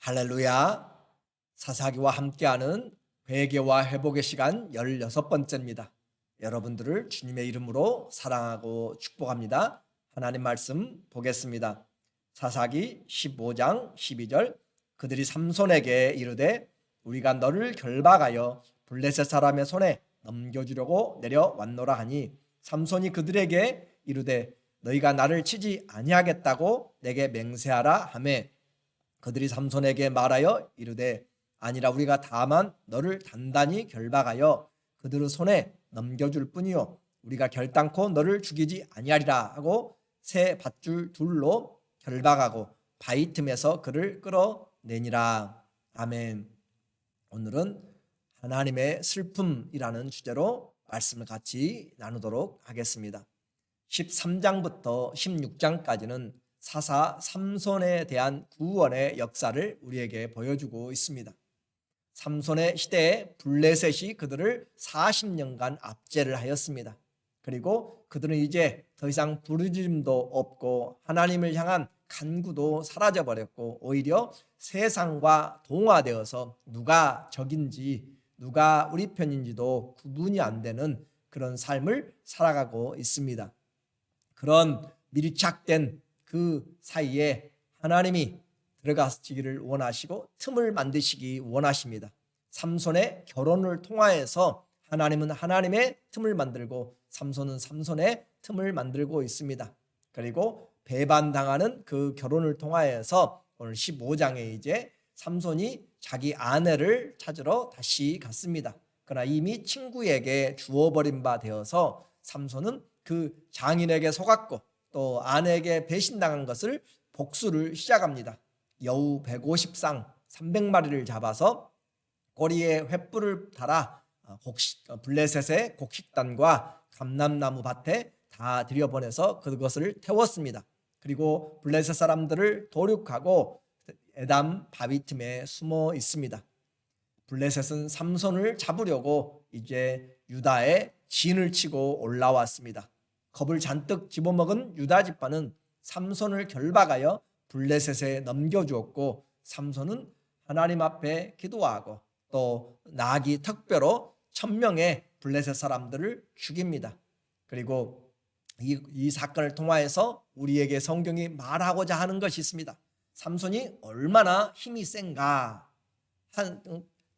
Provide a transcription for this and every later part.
할렐루야. 사사기와 함께하는 회개와 회복의 시간 16번째입니다. 여러분들을 주님의 이름으로 사랑하고 축복합니다. 하나님 말씀 보겠습니다. 사사기 15장 12절 그들이 삼손에게 이르되 우리가 너를 결박하여 블레셋 사람의 손에 넘겨주려고 내려왔노라 하니 삼손이 그들에게 이르되 너희가 나를 치지 아니하겠다고 내게 맹세하라 하매 그들이 삼손에게 말하여 이르되 아니라 우리가 다만 너를 단단히 결박하여 그들의 손에 넘겨줄 뿐이요 우리가 결단코 너를 죽이지 아니하리라 하고 새 밧줄 둘로 결박하고 바위 틈에서 그를 끌어내니라. 아멘. 오늘은 하나님의 슬픔이라는 주제로 말씀을 같이 나누도록 하겠습니다. 13장부터 16장까지는 사사 삼손에 대한 구원의 역사를 우리에게 보여주고 있습니다. 삼손의 시대에 블레셋이 그들을 40년간 압제를 하였습니다. 그리고 그들은 이제 더 이상 부르짖음도 없고 하나님을 향한 간구도 사라져버렸고 오히려 세상과 동화되어서 누가 적인지 누가 우리 편인지도 구분이 안 되는 그런 삶을 살아가고 있습니다. 그런 밀착된 그 사이에 하나님이 들어가시기를 원하시고 틈을 만드시기 원하십니다. 삼손의 결혼을 통하여서 하나님은 하나님의 틈을 만들고 삼손은 삼손의 틈을 만들고 있습니다. 그리고 배반당하는 그 결혼을 통하여서 오늘 15장에 이제 삼손이 자기 아내를 찾으러 다시 갔습니다. 그러나 이미 친구에게 주워버린 바 되어서 삼손은 그 장인에게 속았고 또 아내에게 배신당한 것을 복수를 시작합니다. 여우 150쌍 300마리를 잡아서 꼬리에 횃불을 달아 블레셋의 곡식단과 감람나무 밭에 다 들여보내서 그것을 태웠습니다. 그리고 블레셋 사람들을 도륙하고 에담 바위 틈에 숨어 있습니다. 블레셋은 삼손을 잡으려고 이제 유다에 진을 치고 올라왔습니다. 겁을 잔뜩 집어먹은 유다 지파는 삼손을 결박하여 블레셋에 넘겨주었고 삼손은 하나님 앞에 기도하고 또 나귀 턱뼈로 1000명의 블레셋 사람들을 죽입니다. 그리고 이 사건을 통하여서 우리에게 성경이 말하고자 하는 것이 있습니다. 삼손이 얼마나 힘이 센가.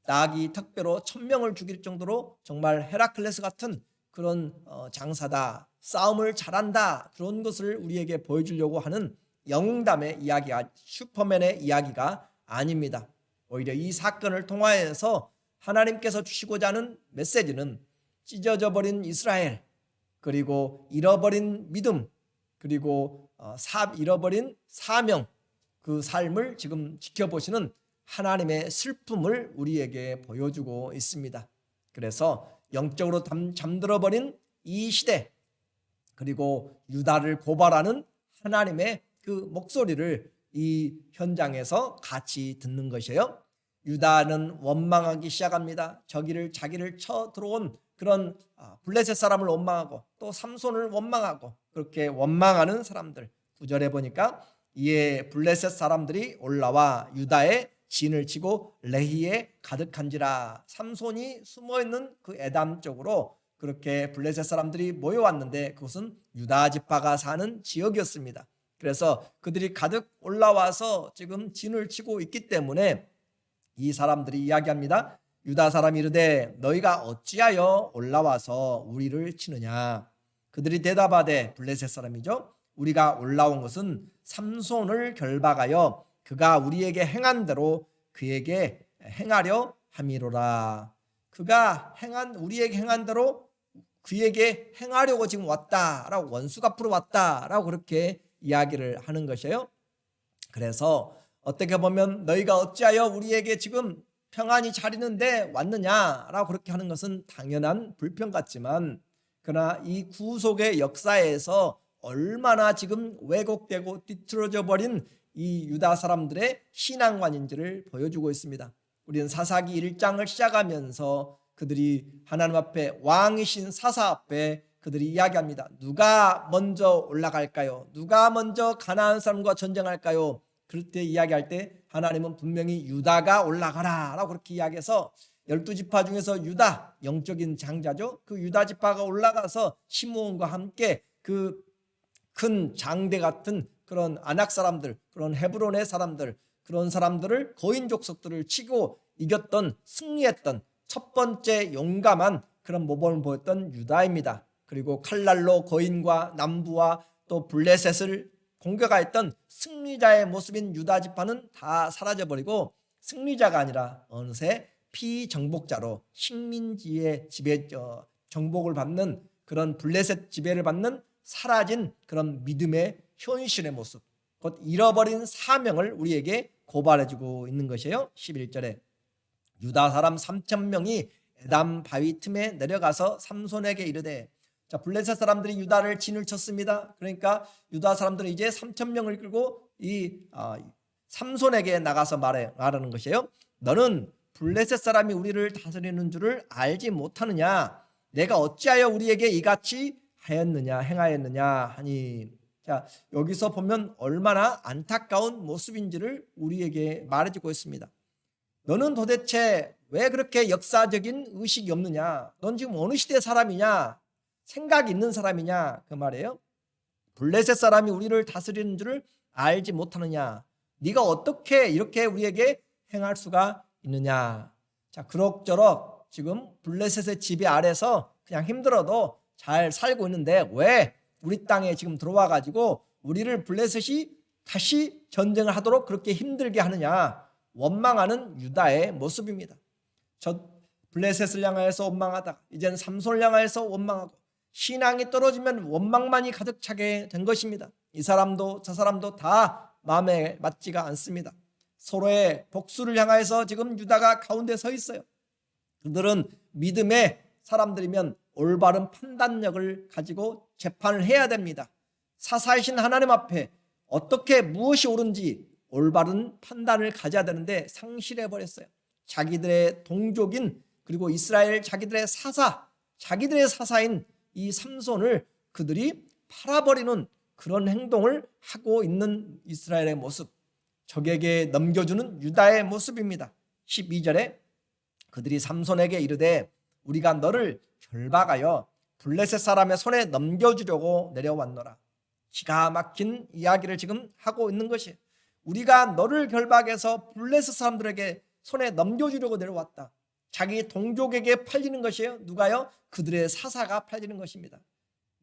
나귀 턱뼈로 1000명을 죽일 정도로 정말 헤라클레스 같은 그런 장사다, 싸움을 잘한다, 그런 것을 우리에게 보여주려고 하는 영웅담의 이야기가, 슈퍼맨의 이야기가 아닙니다. 오히려 이 사건을 통하여서 하나님께서 주시고자 하는 메시지는 찢어져 버린 이스라엘, 그리고 잃어버린 믿음, 그리고 잃어버린 사명, 그 삶을 지금 지켜보시는 하나님의 슬픔을 우리에게 보여주고 있습니다. 그래서 영적으로 잠들어버린 이 시대, 그리고 유다를 고발하는 하나님의 그 목소리를 이 현장에서 같이 듣는 것이에요. 유다는 원망하기 시작합니다. 자기를 쳐 들어온 그런 블레셋 사람을 원망하고 또 삼손을 원망하고, 그렇게 원망하는 사람들, 9절에 보니까 이에 블레셋 사람들이 올라와 유다에 진을 치고 레히에 가득한지라. 삼손이 숨어있는 그 에담 쪽으로 그렇게 블레셋 사람들이 모여왔는데 그것은 유다 지파가 사는 지역이었습니다. 그래서 그들이 가득 올라와서 지금 진을 치고 있기 때문에 이 사람들이 이야기합니다. 유다 사람이 이르되 너희가 어찌하여 올라와서 우리를 치느냐. 그들이 대답하되, 블레셋 사람이죠, 우리가 올라온 것은 삼손을 결박하여 그가 우리에게 행한 대로 그에게 행하려 함이로라. 그가 우리에게 행한 대로 그에게 행하려고 지금 왔다라고, 원수 갚으러 왔다라고 그렇게 이야기를 하는 것이에요. 그래서 어떻게 보면 너희가 어찌하여 우리에게 지금 평안히 자리는데 왔느냐라고 그렇게 하는 것은 당연한 불평 같지만, 그러나 이 구속의 역사에서 얼마나 지금 왜곡되고 뒤틀어져 버린 이 유다 사람들의 신앙관인지를 보여주고 있습니다. 우리는 사사기 1장을 시작하면서 그들이 하나님 앞에, 왕이신 사사 앞에 그들이 이야기합니다. 누가 먼저 올라갈까요? 누가 먼저 가나안 사람과 전쟁할까요? 그럴 때 이야기할 때 하나님은 분명히 유다가 올라가라 라고 그렇게 이야기해서 12지파 중에서 유다, 영적인 장자죠. 그 유다 지파가 올라가서 시므온과 함께 그 큰 장대 같은 그런 아낙 사람들, 그런 헤브론의 사람들, 그런 사람들을 거인 족속들을 치고 이겼던, 승리했던 첫 번째 용감한 그런 모범을 보였던 유다입니다. 그리고 칼날로 거인과 남부와 또 블레셋을 공격하였던 승리자의 모습인 유다 지파는 다 사라져버리고 승리자가 아니라 어느새 피정복자로 식민지의 지배 정복을 받는 그런 블레셋 지배를 받는 사라진 그런 믿음의 현실의 모습, 곧 잃어버린 사명을 우리에게 고발해주고 있는 것이에요. 11절에 유다 사람 3,000명이 에담 바위 틈에 내려가서 삼손에게 이르되, 자, 블레셋 사람들이 유다를 진을 쳤습니다. 그러니까 유다 사람들은 이제 3,000명을 끌고 이 삼손에게 나가서 말하는 것이에요. 너는 블레셋 사람이 우리를 다스리는 줄을 알지 못하느냐? 내가 어찌하여 우리에게 이같이 하였느냐, 행하였느냐 하니. 자, 여기서 보면 얼마나 안타까운 모습인지를 우리에게 말해주고 있습니다. 너는 도대체 왜 그렇게 역사적인 의식이 없느냐? 넌 지금 어느 시대 사람이냐? 생각이 있는 사람이냐? 그 말이에요. 블레셋 사람이 우리를 다스리는 줄을 알지 못하느냐? 네가 어떻게 이렇게 우리에게 행할 수가 있느냐? 자, 그럭저럭 지금 블레셋의 지배 아래서 그냥 힘들어도 잘 살고 있는데 왜 우리 땅에 지금 들어와 가지고 우리를 블레셋이 다시 전쟁을 하도록 그렇게 힘들게 하느냐? 원망하는 유다의 모습입니다. 저 블레셋을 향하여서 원망하다가 이제는 삼손을 향하여서 원망하고 신앙이 떨어지면 원망만이 가득 차게 된 것입니다. 이 사람도 저 사람도 다 마음에 맞지가 않습니다. 서로의 복수를 향하여서 지금 유다가 가운데 서 있어요. 그들은 믿음의 사람들이면 올바른 판단력을 가지고 재판을 해야 됩니다. 사사이신 하나님 앞에 어떻게 무엇이 옳은지 올바른 판단을 가져야 되는데 상실해버렸어요. 자기들의 동족인, 그리고 이스라엘 자기들의 사사인 이 삼손을 그들이 팔아버리는 그런 행동을 하고 있는 이스라엘의 모습, 적에게 넘겨주는 유다의 모습입니다. 12절에 그들이 삼손에게 이르되 우리가 너를 결박하여 블레셋 사람의 손에 넘겨주려고 내려왔노라. 기가 막힌 이야기를 지금 하고 있는 것이, 우리가 너를 결박해서 블레셋 사람들에게 손에 넘겨주려고 내려왔다. 자기 동족에게 팔리는 것이에요. 누가요? 그들의 사사가 팔리는 것입니다.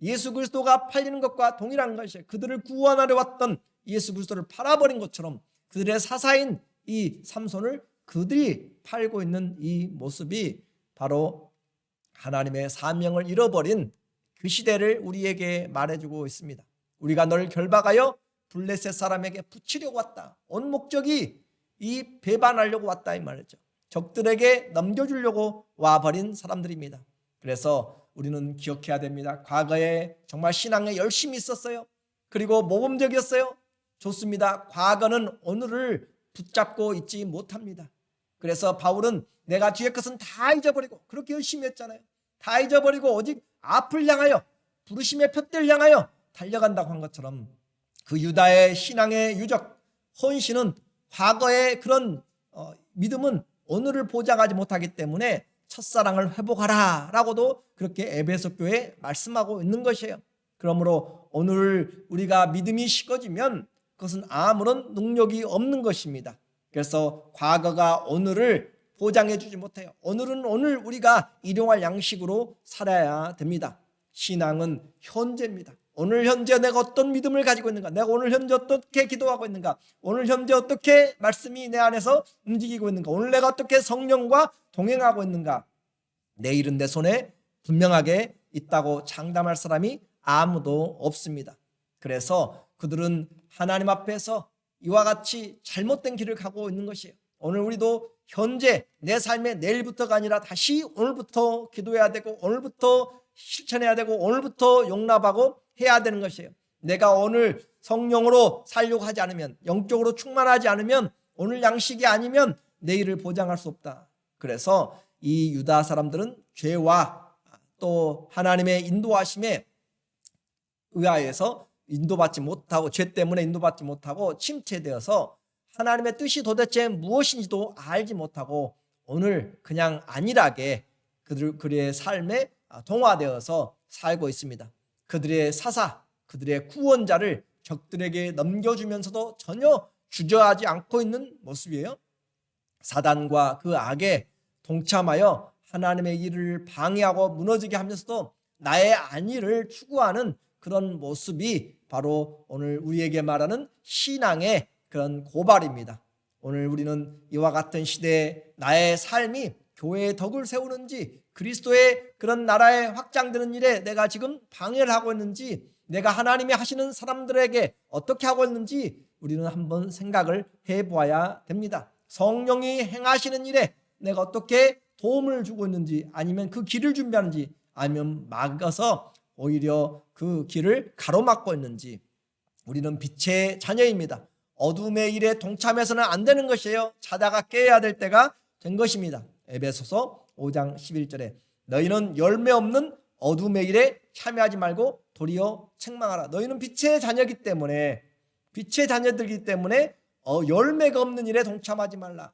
예수 그리스도가 팔리는 것과 동일한 것이에요. 그들을 구원하려 왔던 예수 그리스도를 팔아버린 것처럼 그들의 사사인 이 삼손을 그들이 팔고 있는 이 모습이 바로 하나님의 사명을 잃어버린 그 시대를 우리에게 말해주고 있습니다. 우리가 너를 결박하여 블레셋 사람에게 붙이려고 왔다. 온 목적이 이 배반하려고 왔다 이 말이죠. 적들에게 넘겨주려고 와버린 사람들입니다. 그래서 우리는 기억해야 됩니다. 과거에 정말 신앙에 열심히 있었어요. 그리고 모범적이었어요. 좋습니다. 과거는 오늘을 붙잡고 있지 못합니다. 그래서 바울은 내가 뒤의 것은 다 잊어버리고, 그렇게 열심히 했잖아요. 다 잊어버리고 오직 앞을 향하여 부르심의 푯대를 향하여 달려간다고 한 것처럼 그 유다의 신앙의 유적, 헌신은 과거의 그런 믿음은 오늘을 보장하지 못하기 때문에 첫사랑을 회복하라 라고도 그렇게 에베소 교회에 말씀하고 있는 것이에요. 그러므로 오늘 우리가 믿음이 식어지면 그것은 아무런 능력이 없는 것입니다. 그래서 과거가 오늘을 보장해 주지 못해요. 오늘은 오늘 우리가 일용할 양식으로 살아야 됩니다. 신앙은 현재입니다. 오늘 현재 내가 어떤 믿음을 가지고 있는가, 내가 오늘 현재 어떻게 기도하고 있는가, 오늘 현재 어떻게 말씀이 내 안에서 움직이고 있는가, 오늘 내가 어떻게 성령과 동행하고 있는가, 내일은 내 손에 분명하게 있다고 장담할 사람이 아무도 없습니다. 그래서 그들은 하나님 앞에서 이와 같이 잘못된 길을 가고 있는 것이에요. 오늘 우리도 현재 내 삶의 내일부터가 아니라 다시 오늘부터 기도해야 되고, 오늘부터 실천해야 되고, 오늘부터 용납하고 해야 되는 것이에요. 내가 오늘 성령으로 살려고 하지 않으면, 영적으로 충만하지 않으면, 오늘 양식이 아니면 내일을 보장할 수 없다. 그래서 이 유다 사람들은 죄와 또 하나님의 인도하심에 의하여서 인도받지 못하고 죄 때문에 인도받지 못하고 침체되어서 하나님의 뜻이 도대체 무엇인지도 알지 못하고 오늘 그냥 안일하게 그들의 삶에 동화되어서 살고 있습니다. 그들의 사사, 그들의 구원자를 적들에게 넘겨주면서도 전혀 주저하지 않고 있는 모습이에요. 사단과 그 악에 동참하여 하나님의 일을 방해하고 무너지게 하면서도 나의 안위를 추구하는 그런 모습이 바로 오늘 우리에게 말하는 신앙의 그런 고발입니다. 오늘 우리는 이와 같은 시대에 나의 삶이 교회의 덕을 세우는지 그리스도의 그런 나라에 확장되는 일에 내가 지금 방해를 하고 있는지 내가 하나님이 하시는 사람들에게 어떻게 하고 있는지 우리는 한번 생각을 해보아야 됩니다. 성령이 행하시는 일에 내가 어떻게 도움을 주고 있는지 아니면 그 길을 준비하는지 아니면 막아서 오히려 그 길을 가로막고 있는지 우리는 빛의 자녀입니다. 어둠의 일에 동참해서는 안 되는 것이에요. 자다가 깨야 될 때가 된 것입니다. 에베소서 5장 11절에 너희는 열매 없는 어둠의 일에 참여하지 말고 도리어 책망하라. 너희는 빛의 자녀이기 때문에 빛의 자녀들이기 때문에 열매가 없는 일에 동참하지 말라.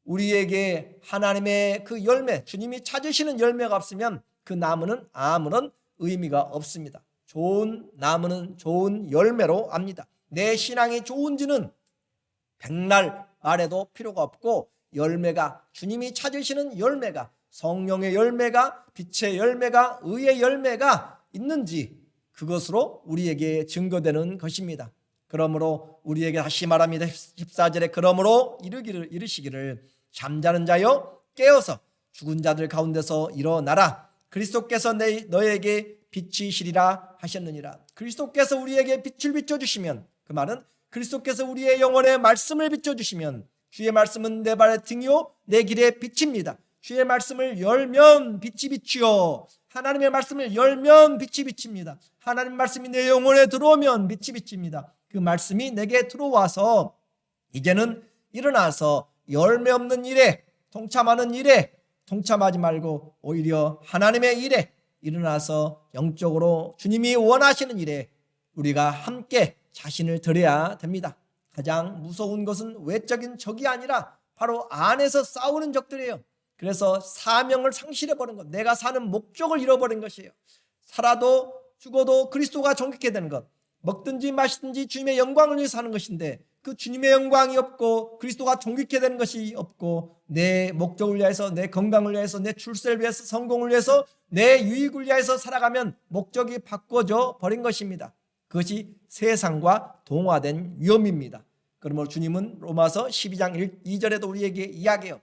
우리에게 하나님의 그 열매, 주님이 찾으시는 열매가 없으면 그 나무는 아무런 의미가 없습니다. 좋은 나무는 좋은 열매로 압니다. 내 신앙이 좋은지는 백날 말해도 필요가 없고 열매가 주님이 찾으시는 열매가 성령의 열매가 빛의 열매가 의의 열매가 있는지 그것으로 우리에게 증거되는 것입니다. 그러므로 우리에게 다시 말합니다. 14절에 그러므로 이르시기를 잠자는 자여 깨어서 죽은 자들 가운데서 일어나라. 그리스도께서 너에게 빛이시리라 하셨느니라. 그리스도께서 우리에게 빛을 비춰주시면 그 말은 그리스도께서 우리의 영혼에 말씀을 비춰주시면 주의 말씀은 내 발의 등이요 내 길의 빛입니다. 주의 말씀을 열면 빛이 비치요 하나님의 말씀을 열면 빛이 비칩니다. 하나님 말씀이 내 영혼에 들어오면 빛이 비칩니다. 그 말씀이 내게 들어와서 이제는 일어나서 열매 없는 일에 동참하는 일에 동참하지 말고 오히려 하나님의 일에 일어나서 영적으로 주님이 원하시는 일에 우리가 함께 자신을 드려야 됩니다. 가장 무서운 것은 외적인 적이 아니라 바로 안에서 싸우는 적들이에요. 그래서 사명을 상실해버린 것, 내가 사는 목적을 잃어버린 것이에요. 살아도 죽어도 그리스도가 존귀케 되는 것, 먹든지 마시든지 주님의 영광을 위해서 하는 것인데 그 주님의 영광이 없고 그리스도가 존귀케 되는 것이 없고 내 목적을 위해서 내 건강을 위해서 내 출세를 위해서 성공을 위해서 내 유익을 위해서 살아가면 목적이 바꿔져 버린 것입니다. 그것이 세상과 동화된 위험입니다. 그러므로 주님은 로마서 12장 2절에도 우리에게 이야기해요.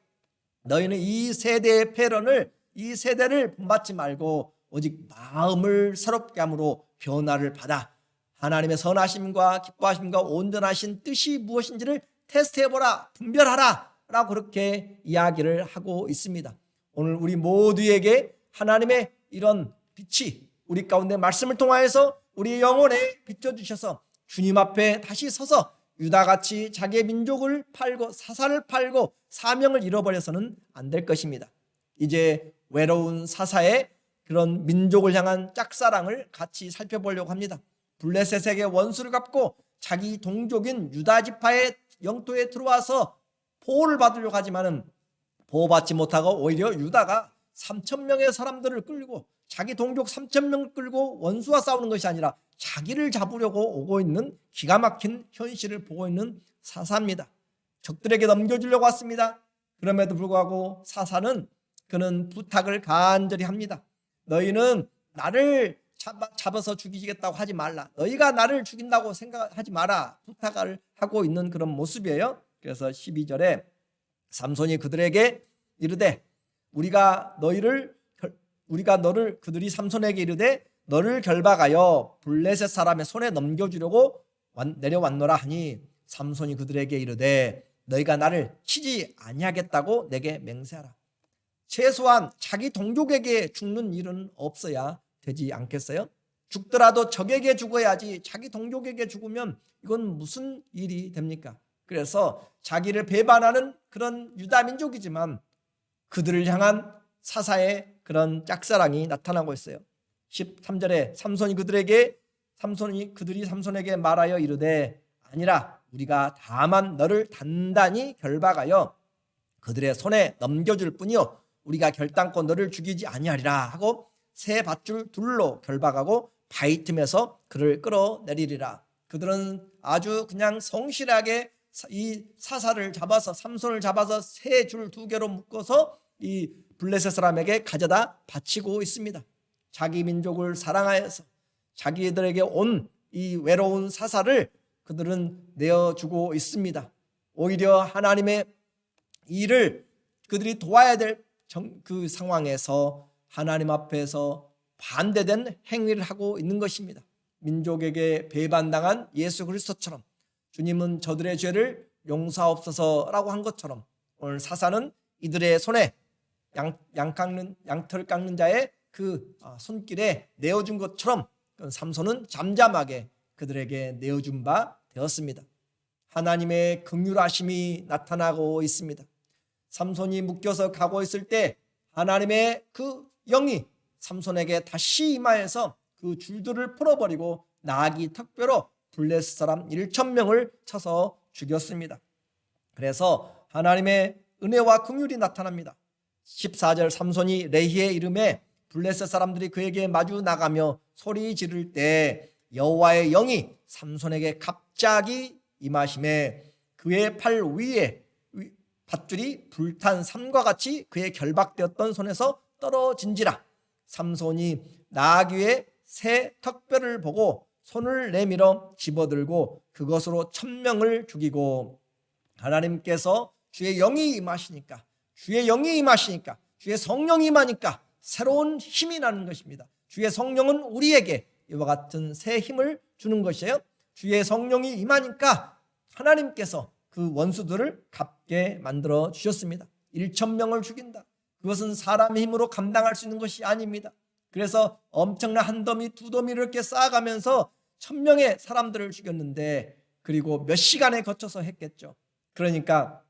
너희는 이 세대의 패런을 이 세대를 본받지 말고 오직 마음을 새롭게 함으로 변화를 받아 하나님의 선하심과 기뻐하심과 온전하신 뜻이 무엇인지를 테스트해보라 분별하라 라고 그렇게 이야기를 하고 있습니다. 오늘 우리 모두에게 하나님의 이런 빛이 우리 가운데 말씀을 통하여서 우리 영혼에 비춰주셔서 주님 앞에 다시 서서 유다같이 자기의 민족을 팔고 사사를 팔고 사명을 잃어버려서는 안 될 것입니다. 이제 외로운 사사의 그런 민족을 향한 짝사랑을 같이 살펴보려고 합니다. 블레셋에게 원수를 갚고 자기 동족인 유다 지파의 영토에 들어와서 보호를 받으려고 하지만은 보호받지 못하고 오히려 유다가 3,000명의 사람들을 끌고 자기 동족 3,000명을 끌고 원수와 싸우는 것이 아니라 자기를 잡으려고 오고 있는 기가 막힌 현실을 보고 있는 사사입니다. 적들에게 넘겨주려고 왔습니다. 그럼에도 불구하고 사사는 그는 부탁을 간절히 합니다. 너희는 나를 잡아서 죽이겠다고 하지 말라. 너희가 나를 죽인다고 생각하지 마라. 부탁을 하고 있는 그런 모습이에요. 그래서 12절에 삼손이 그들에게 이르되 그들이 삼손에게 이르되 너를 결박하여 블레셋 사람의 손에 넘겨주려고 내려왔노라 하니 삼손이 그들에게 이르되 너희가 나를 치지 아니하겠다고 내게 맹세하라. 최소한 자기 동족에게 죽는 일은 없어야 되지 않겠어요? 죽더라도 적에게 죽어야지 자기 동족에게 죽으면 이건 무슨 일이 됩니까? 그래서 자기를 배반하는 그런 유다 민족이지만 그들을 향한 사사의 그런 짝사랑이 나타나고 있어요. 13절에 삼손이 그들에게 그들이 삼손에게 말하여 이르되 아니라 우리가 다만 너를 단단히 결박하여 그들의 손에 넘겨줄 뿐이요 우리가 결단코 너를 죽이지 아니하리라 하고 새 밧줄 둘로 결박하고 바위 틈에서 그를 끌어내리리라. 그들은 아주 그냥 성실하게 이 사사를 잡아서 삼손을 잡아서 새 줄 2개로 묶어서 이 블레셋 사람에게 가져다 바치고 있습니다. 자기 민족을 사랑하여서 자기들에게 온 이 외로운 사사를 그들은 내어주고 있습니다. 오히려 하나님의 일을 그들이 도와야 될 그 상황에서 하나님 앞에서 반대된 행위를 하고 있는 것입니다. 민족에게 배반당한 예수 그리스도처럼 주님은 저들의 죄를 용서하옵소서라고 한 것처럼 오늘 사사는 이들의 손에 양털 깎는 자의 그 손길에 내어준 것처럼 삼손은 잠잠하게 그들에게 내어준 바 되었습니다. 하나님의 긍휼하심이 나타나고 있습니다. 삼손이 묶여서 가고 있을 때 하나님의 그 영이 삼손에게 다시 임하여서 그 줄들을 풀어버리고 나귀 턱뼈로 블레셋 사람 1,000명을 쳐서 죽였습니다. 그래서 하나님의 은혜와 긍휼이 나타납니다. 14절 삼손이 레히에 이름에 블레셋 사람들이 그에게 마주 나가며 소리 지를 때 여호와의 영이 삼손에게 갑자기 임하심에 그의 팔 위에 밧줄이 불탄 삼과 같이 그의 결박되었던 손에서 떨어진지라. 삼손이 나귀의 새 턱뼈를 보고 손을 내밀어 집어들고 그것으로 1,000명을 죽이고 하나님께서 주의 영이 임하시니까 주의 성령이 임하니까 새로운 힘이 나는 것입니다. 주의 성령은 우리에게 이와 같은 새 힘을 주는 것이에요. 주의 성령이 임하니까 하나님께서 그 원수들을 갚게 만들어 주셨습니다. 1,000명을 죽인다. 그것은 사람의 힘으로 감당할 수 있는 것이 아닙니다. 그래서 엄청난 한 더미 두 더미를 이렇게 쌓아가면서 1,000명의 사람들을 죽였는데 그리고 몇 시간에 거쳐서 했겠죠. 그러니까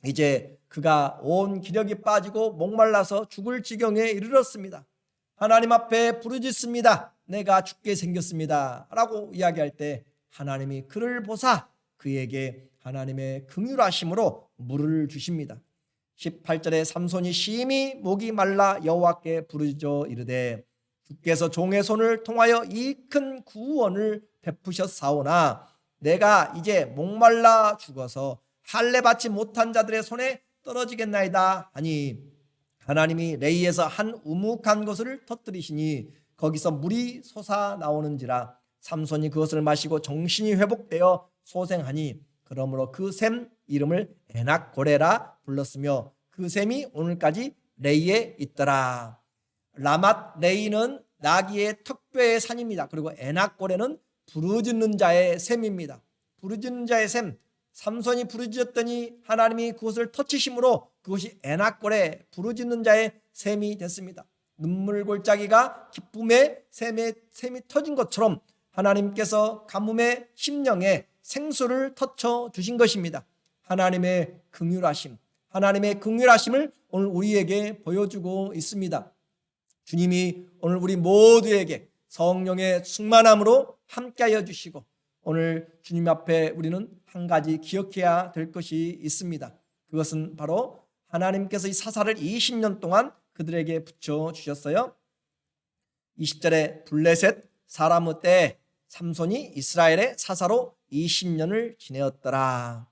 이제 그가 온 기력이 빠지고 목말라서 죽을 지경에 이르렀습니다. 하나님 앞에 부르짖습니다. 내가 죽게 생겼습니다 라고 이야기할 때 하나님이 그를 보사 그에게 하나님의 긍휼하심으로 물을 주십니다. 18절에 삼손이 심히 목이 말라 여호와께 부르짖어 이르되 주께서 종의 손을 통하여 이 큰 구원을 베푸셨사오나 내가 이제 목말라 죽어서 할례 받지 못한 자들의 손에 떨어지겠나이다 하니 하나님이 레이에서 한 우묵한 것을 터뜨리시니 거기서 물이 솟아 나오는지라. 삼손이 그것을 마시고 정신이 회복되어 소생하니 그러므로 그 샘 이름을 에낙고레라 불렀으며 그 샘이 오늘까지 레이에 있더라. 라맛 레이는 나귀의 턱뼈의 산입니다. 그리고 에낙고레는 부르짖는 자의 샘입니다. 부르짖는 자의 샘. 삼손이 부르짖었더니 하나님이 그것을 터치심으로 그것이 에낙고레 부르짖는 자의 샘이 됐습니다. 눈물 골짜기가 기쁨의 샘이 터진 것처럼 하나님께서 가뭄의 심령에 생수를 터쳐 주신 것입니다. 하나님의 긍휼하심을 오늘 우리에게 보여주고 있습니다. 주님이 오늘 우리 모두에게 성령의 충만함으로 함께하여 주시고 오늘 주님 앞에 우리는 한 가지 기억해야 될 것이 있습니다. 그것은 바로 하나님께서 이 사사를 20년 동안 그들에게 붙여주셨어요. 20절에 블레셋 사라무 때 삼손이 이스라엘의 사사로 20년을 지내었더라.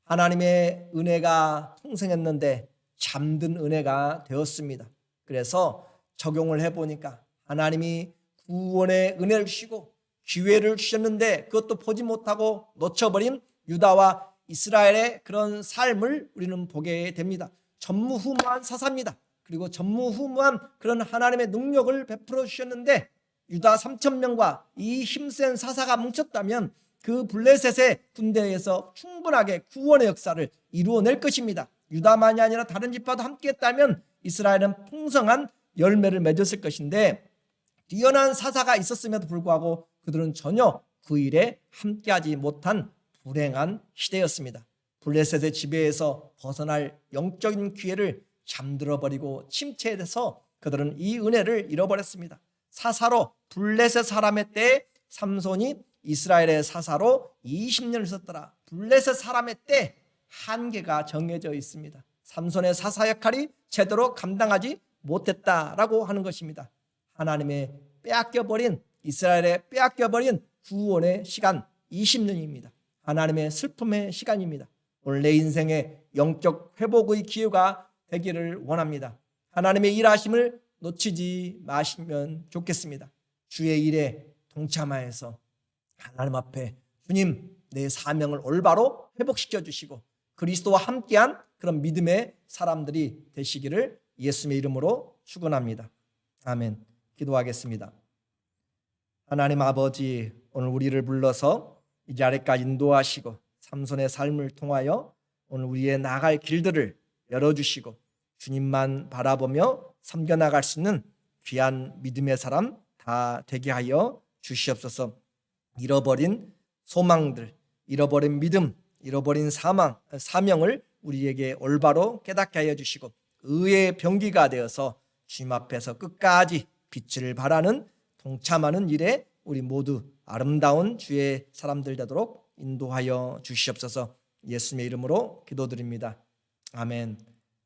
하나님의 은혜가 풍성했는데 잠든 은혜가 되었습니다. 그래서 적용을 해보니까 하나님이 구원의 은혜를 주시고 기회를 주셨는데 그것도 보지 못하고 놓쳐버린 유다와 이스라엘의 그런 삶을 우리는 보게 됩니다. 전무후무한 사사입니다. 그리고 전무후무한 그런 하나님의 능력을 베풀어 주셨는데 유다 3,000명과 이 힘센 사사가 뭉쳤다면 그 블레셋의 군대에서 충분하게 구원의 역사를 이루어낼 것입니다. 유다만이 아니라 다른 지파도 함께했다면 이스라엘은 풍성한 열매를 맺었을 것인데 뛰어난 사사가 있었음에도 불구하고 그들은 전혀 그 일에 함께하지 못한 불행한 시대였습니다. 블레셋의 지배에서 벗어날 영적인 기회를 잠들어버리고 침체돼서 그들은 이 은혜를 잃어버렸습니다. 사사로 블레셋 사람의 때에 삼손이 이스라엘의 사사로 20년을 썼더라. 블레셋 사람의 때 한계가 정해져 있습니다. 삼손의 사사 역할이 제대로 감당하지 못했다라고 하는 것입니다. 하나님의 빼앗겨버린, 이스라엘의 빼앗겨버린 구원의 시간 20년입니다. 하나님의 슬픔의 시간입니다. 오늘 내 인생의 영적 회복의 기회가 되기를 원합니다. 하나님의 일하심을 놓치지 마시면 좋겠습니다. 주의 일에 동참하여서 하나님 앞에 주님, 내 사명을 올바로 회복시켜 주시고 그리스도와 함께한 그런 믿음의 사람들이 되시기를 예수님의 이름으로 축원합니다. 아멘. 기도하겠습니다. 하나님 아버지, 오늘 우리를 불러서 이 자리까지 인도하시고 삼손의 삶을 통하여 오늘 우리의 나갈 길들을 열어주시고 주님만 바라보며 섬겨나갈 수 있는 귀한 믿음의 사람 다 되게 하여 주시옵소서. 잃어버린 소망들, 잃어버린 믿음, 잃어버린 사명을 우리에게 올바로 깨닫게 하여 주시고 의의 병기가 되어서 주님 앞에서 끝까지 빛을 발하는 동참하는 일에 우리 모두 아름다운 주의 사람들 되도록 인도하여 주시옵소서. 예수님의 이름으로 기도드립니다. 아멘.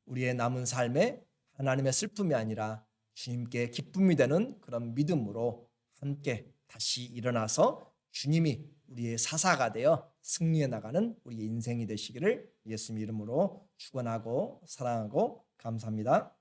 우리의 남은 삶에 하나님의 슬픔이 아니라 주님께 기쁨이 되는 그런 믿음으로 함께 다시 일어나서 주님이 우리의 사사가 되어 승리해 나가는 우리의 인생이 되시기를 예수님 이름으로 축원하고 사랑하고 감사합니다.